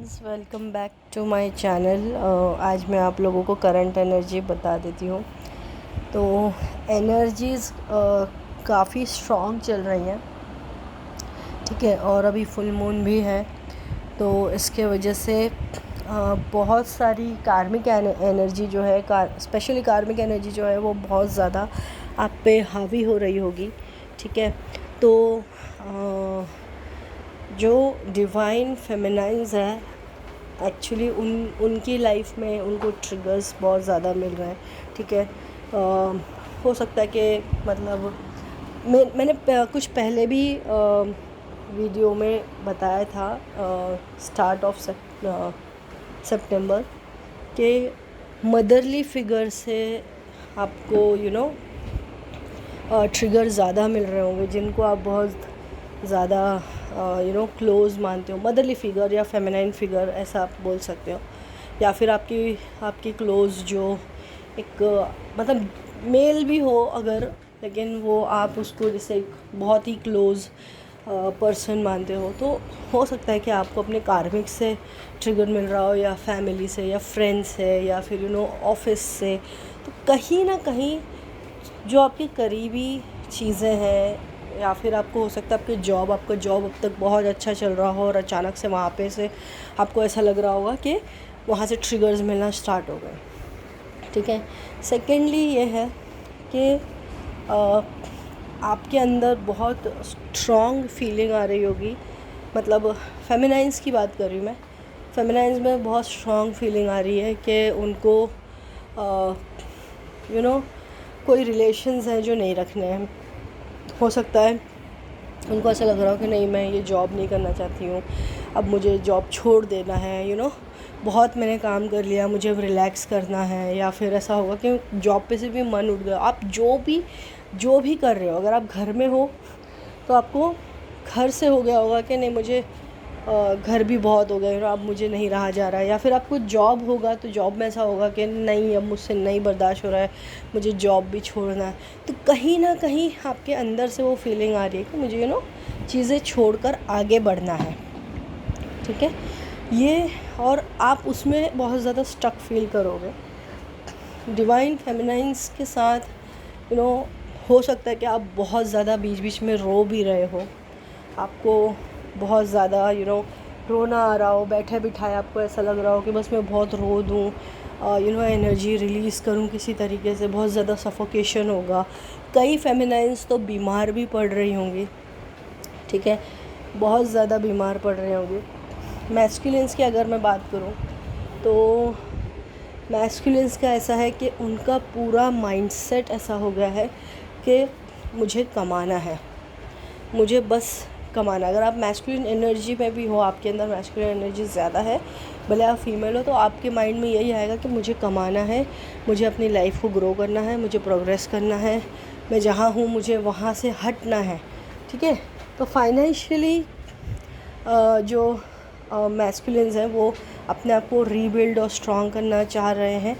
Friends, welcome back to my channel. आज मैं आप लोगों को करंट एनर्जी बता देती हूँ। तो एनर्जीज़ काफ़ी स्ट्रॉन्ग चल रही हैं, ठीक है। और अभी फुल मून भी है, तो इसके वजह से बहुत सारी कार्मिक एनर्जी जो है, स्पेशली कार्मिक एनर्जी जो है वो बहुत ज़्यादा आप पे हावी हो रही होगी, ठीक है। तो जो डिवाइन फेमिनाइन्स है, एक्चुअली उनकी लाइफ में उनको ट्रिगर्स बहुत ज़्यादा मिल रहे हैं, ठीक है। हो सकता है कि मतलब मैंने कुछ पहले भी वीडियो में बताया था, स्टार्ट ऑफ सितंबर के मदरली फिगर से आपको ट्रिगर ज़्यादा मिल रहे होंगे, जिनको आप बहुत ज़्यादा क्लोज़ मानते हो। मदरली फिगर या फेमिनाइन फिगर ऐसा आप बोल सकते हो, या फिर आपकी क्लोज़ जो एक मतलब मेल भी हो अगर, लेकिन वो आप उसको जैसे एक बहुत ही क्लोज़ पर्सन मानते हो, तो हो सकता है कि आपको अपने कार्मिक से ट्रिगर मिल रहा हो, या फैमिली से, या फ्रेंड्स से, या फिर ऑफिस से। तो कहीं ना कहीं जो आपकी करीबी चीज़ें हैं, या फिर आपको हो सकता है आपका जॉब अब तक बहुत अच्छा चल रहा हो और अचानक से वहाँ पे से आपको ऐसा लग रहा होगा कि वहाँ से ट्रिगर्स मिलना स्टार्ट हो गए, ठीक है। सेकेंडली ये है कि आपके अंदर बहुत स्ट्रॉन्ग फीलिंग आ रही होगी, मतलब फेमिनाइन्स की बात कर रही हूँ मैं। फेमिनाइन्स में बहुत स्ट्रॉन्ग फीलिंग आ रही है कि उनको कोई रिलेशंस हैं जो नहीं रखने हैं। हो सकता है उनको ऐसा लग रहा हो कि नहीं, मैं ये जॉब नहीं करना चाहती हूँ, अब मुझे जॉब छोड़ देना है, बहुत मैंने काम कर लिया, मुझे अब रिलैक्स करना है। या फिर ऐसा होगा कि जॉब पे से भी मन उठ गया। आप जो भी कर रहे हो, अगर आप घर में हो तो आपको घर से हो गया होगा कि नहीं, मुझे घर भी बहुत हो गया, अब मुझे नहीं रहा जा रहा है। या फिर आपको जॉब होगा तो जॉब में ऐसा होगा कि नहीं, अब मुझसे नहीं बर्दाश्त हो रहा है, मुझे जॉब भी छोड़ना है। तो कहीं ना कहीं आपके अंदर से वो फीलिंग आ रही है कि मुझे चीज़ें छोड़कर आगे बढ़ना है, ठीक है। ये और आप उसमें बहुत ज़्यादा स्टक फील करोगे। डिवाइन फेमिनाइन्स के साथ हो सकता है कि आप बहुत ज़्यादा बीच बीच में रो भी रहे हो, आपको बहुत ज़्यादा रोना आ रहा हो, बैठे बिठाए आपको ऐसा लग रहा हो कि बस मैं बहुत रो दूँ, एनर्जी रिलीज़ करूँ किसी तरीके से, बहुत ज़्यादा सफोकेशन होगा। कई फेमिनाइन्स तो बीमार भी पड़ रही होंगी, ठीक है, बहुत ज़्यादा बीमार पड़ रहे होंगे। मैस्कुलिन्स की अगर मैं बात करूँ तो मैस्कुलिन्स का ऐसा है कि उनका पूरा माइंडसेट ऐसा हो गया है कि मुझे कमाना है, मुझे बस कमाना। अगर आप मैस्कुलिन एनर्जी में भी हो, आपके अंदर मैस्कुलिन एनर्जी ज़्यादा है, भले आप फीमेल हो, तो आपके माइंड में यही आएगा कि मुझे कमाना है, मुझे अपनी लाइफ को ग्रो करना है, मुझे प्रोग्रेस करना है, मैं जहाँ हूँ मुझे वहाँ से हटना है, ठीक है। तो फाइनेंशियली जो मैस्कुलिन्स हैं वो अपने आप को रीबिल्ड और स्ट्रॉन्ग करना चाह रहे हैं,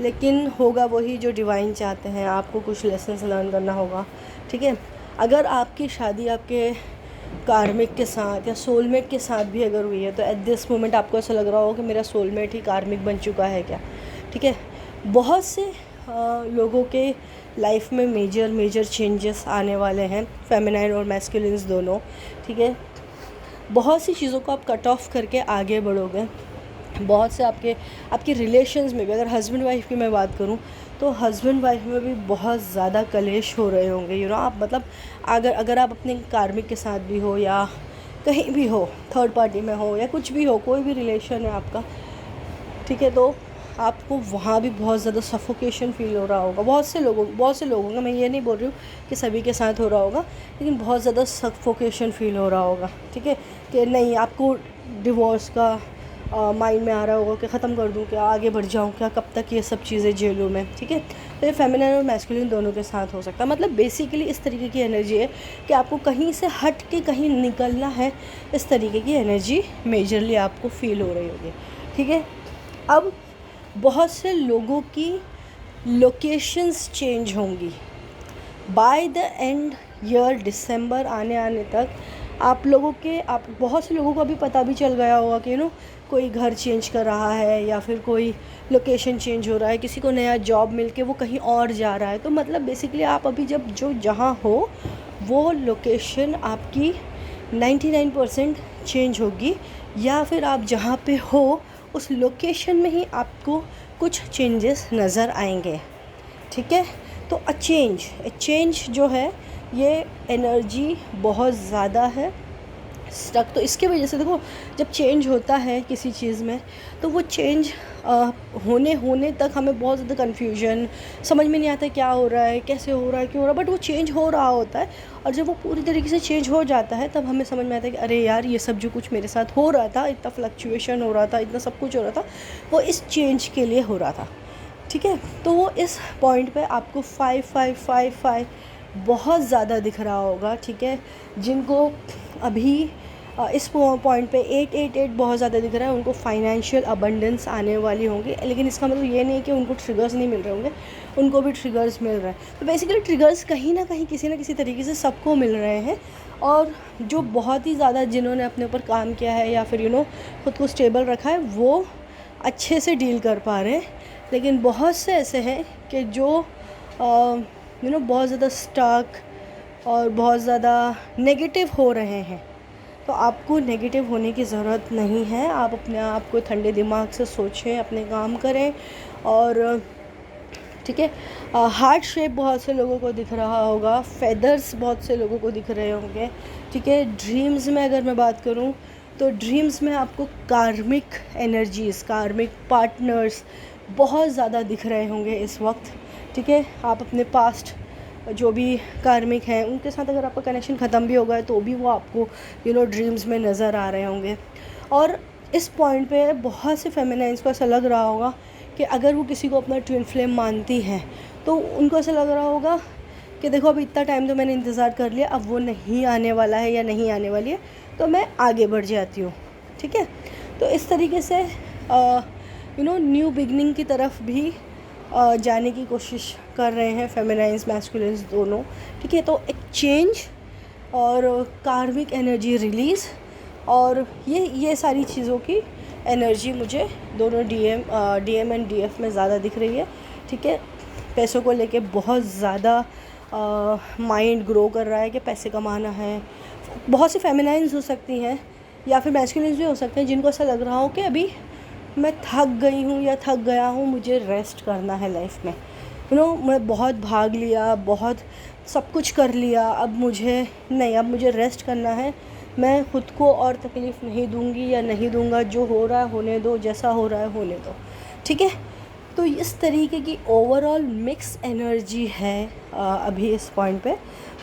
लेकिन होगा वही जो डिवाइन चाहते हैं। आपको कुछ लेसन्स लर्न करना होगा, ठीक है। अगर आपकी शादी आपके कार्मिक के साथ या सोलमेट के साथ भी अगर हुई है, तो एट दिस मोमेंट आपको ऐसा लग रहा हो कि मेरा सोलमेट ही कार्मिक बन चुका है क्या, ठीक है। बहुत से लोगों के लाइफ में मेजर चेंजेस आने वाले हैं, फेमिनाइन और मैस्कुलिन्स दोनों, ठीक है। बहुत सी चीज़ों को आप कट ऑफ करके आगे बढ़ोगे। बहुत से आपके रिलेशंस में भी, अगर हस्बैंड वाइफ की मैं बात करूं, तो हस्बैंड वाइफ में भी बहुत ज़्यादा कलेश हो रहे होंगे। आप मतलब अगर आप अपने कार्मिक के साथ भी हो, या कहीं भी हो, थर्ड पार्टी में हो, या कुछ भी हो, कोई भी रिलेशन है आपका, ठीक है, तो आपको वहाँ भी बहुत ज़्यादा सफोकेशन फील हो रहा होगा। बहुत से लोगों का, मैं ये नहीं बोल रही हूँ कि सभी के साथ हो रहा होगा, लेकिन बहुत ज़्यादा सफोकेशन फील हो रहा होगा, ठीक है। कि नहीं, आपको डिवोर्स का माइंड में आ रहा होगा कि ख़त्म कर दूँ क्या, आगे बढ़ जाऊँ क्या, कब तक ये सब चीज़ें झेलूँ मैं, ठीक है। तो ये फेमिनिन और मैस्कुलिन दोनों के साथ हो सकता है। मतलब बेसिकली इस तरीके की एनर्जी है कि आपको कहीं से हट के कहीं निकलना है, इस तरीके की एनर्जी मेजरली आपको फील हो रही होगी, ठीक है। अब बहुत से लोगों की लोकेशंस चेंज होंगी बाय द एंड ईयर, दिसंबर आने तक आप बहुत से लोगों को अभी पता भी चल गया होगा कि कोई घर चेंज कर रहा है या फिर कोई लोकेशन चेंज हो रहा है, किसी को नया जॉब मिल के वो कहीं और जा रहा है। तो मतलब बेसिकली आप अभी जहाँ हो वो लोकेशन आपकी 99% चेंज होगी, या फिर आप जहाँ पे हो उस लोकेशन में ही आपको कुछ चेंजेस नज़र आएंगे। ठीक है, तो चेंज जो है ये एनर्जी बहुत ज़्यादा है स्टक। तो इसके वजह से देखो, जब चेंज होता है किसी चीज़ में तो वो चेंज होने तक हमें बहुत ज़्यादा कन्फ्यूजन, समझ में नहीं आता क्या हो रहा है, कैसे हो रहा है, क्यों हो रहा है, बट वो चेंज हो रहा होता है। और जब वो पूरी तरीके से चेंज हो जाता है तब हमें समझ में आता है कि अरे यार, ये सब जो कुछ मेरे साथ हो रहा था, इतना फ्लक्चुएशन हो रहा था, इतना सब कुछ हो रहा था, वो इस चेंज के लिए हो रहा था। ठीक है, तो वो इस पॉइंट पे आपको 5 बहुत ज़्यादा दिख रहा होगा। ठीक है, जिनको अभी इस पॉइंट पे 8 बहुत ज़्यादा दिख रहा है, उनको फाइनेंशियल अबंडेंस आने वाली होंगी। लेकिन इसका मतलब ये नहीं है कि उनको ट्रिगर्स नहीं मिल रहे होंगे, उनको भी ट्रिगर्स मिल रहे हैं। तो बेसिकली ट्रिगर्स कहीं ना कहीं किसी न किसी तरीके से सबको मिल रहे हैं। और जो बहुत ही ज़्यादा जिन्होंने अपने ऊपर काम किया है या फिर खुद को स्टेबल रखा है, वो अच्छे से डील कर पा रहे हैं। लेकिन बहुत से ऐसे हैं कि जो बहुत ज़्यादा स्टक और बहुत ज़्यादा नेगेटिव हो रहे हैं। तो आपको नेगेटिव होने की ज़रूरत नहीं है। आप अपने आप को ठंडे दिमाग से सोचें, अपने काम करें। और ठीक है, हार्ट शेप बहुत से लोगों को दिख रहा होगा, फेदर्स बहुत से लोगों को दिख रहे होंगे। ठीक है, ड्रीम्स में अगर मैं बात करूं तो ड्रीम्स में आपको कार्मिक एनर्जीज़, कार्मिक पार्टनर्स बहुत ज़्यादा दिख रहे होंगे इस वक्त। ठीक है, आप अपने पास्ट जो भी कार्मिक हैं उनके साथ अगर आपका कनेक्शन ख़त्म भी हो गया तो भी वो आपको ड्रीम्स में नज़र आ रहे होंगे। और इस पॉइंट पे बहुत से फेमिनाइंस को ऐसा लग रहा होगा कि अगर वो किसी को अपना ट्विन फ्लेम मानती हैं तो उनको ऐसा लग रहा होगा कि देखो, अब इतना टाइम तो मैंने इंतज़ार कर लिया, अब वो नहीं आने वाला है या नहीं आने वाली है, तो मैं आगे बढ़ जाती हूँ। ठीक है, तो इस तरीके से न्यू बिगनिंग की तरफ भी जाने की कोशिश कर रहे हैं फेमिनाइंस मैस्कुलिन्स दोनों। ठीक है, तो एक चेंज और कार्मिक एनर्जी रिलीज़, और ये सारी चीज़ों की एनर्जी मुझे दोनों डीएम एंड डीएफ में ज़्यादा दिख रही है। ठीक है, पैसों को लेके बहुत ज़्यादा माइंड ग्रो कर रहा है कि पैसे कमाना है। बहुत सी फेमिनाइंस हो सकती हैं या फिर मैस्कुलिन्स भी हो सकते हैं जिनको ऐसा लग रहा हो कि अभी मैं थक गई हूँ या थक गया हूँ, मुझे रेस्ट करना है लाइफ में। मैं बहुत भाग लिया, बहुत सब कुछ कर लिया, अब मुझे रेस्ट करना है। मैं ख़ुद को और तकलीफ़ नहीं दूंगी या नहीं दूंगा, जो हो रहा है होने दो, जैसा हो रहा है होने दो। ठीक है, तो इस तरीके की ओवरऑल मिक्स एनर्जी है अभी इस पॉइंट पे।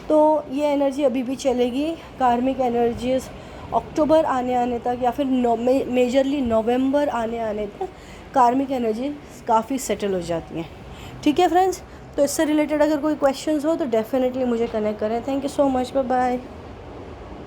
तो ये एनर्जी अभी भी चलेगी। कार्मिक एनर्जीज़ अक्टूबर आने तक या फिर मेजरली नवंबर आने तक कार्मिक एनर्जी काफ़ी सेटल हो जाती हैं। ठीक है फ्रेंड्स, तो इससे रिलेटेड अगर कोई क्वेश्चंस हो तो डेफिनेटली मुझे कनेक्ट करें। Thank you so much, bye bye.